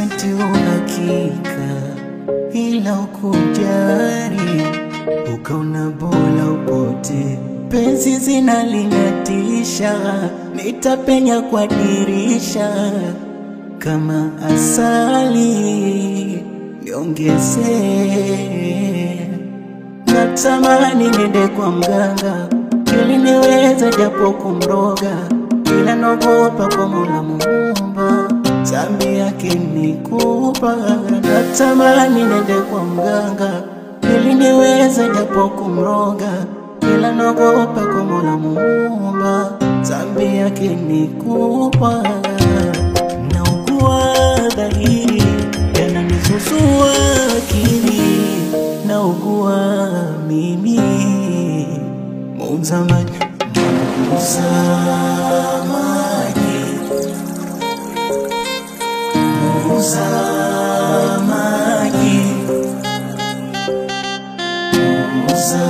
Asante uhakika ila ukujari, ukaona bora upote. Penzi zinalinatisha, nitapenya kwa dirisha. Kama asali niongeze, natamani nende kwa mganga ili niweze japo kumroga, ila naogopa kwa Mola Muumba, dhambi yake nikupa. Natamani nende kwa mganga ili niweze japo kumroga, ila naogopa kwa Mola Muumba, dhambi yake nikupa. Naugua dhahiri yananisusua akili, naugua mimi muuza maji, muuza maji, muuza maji, muuza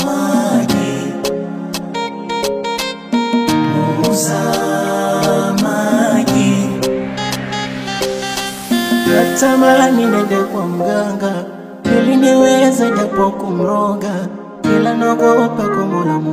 maji, muuza maji. Natamani nende kwa mganga ili niweze japo kumroga, ila naogopa kwa Mola Mungu.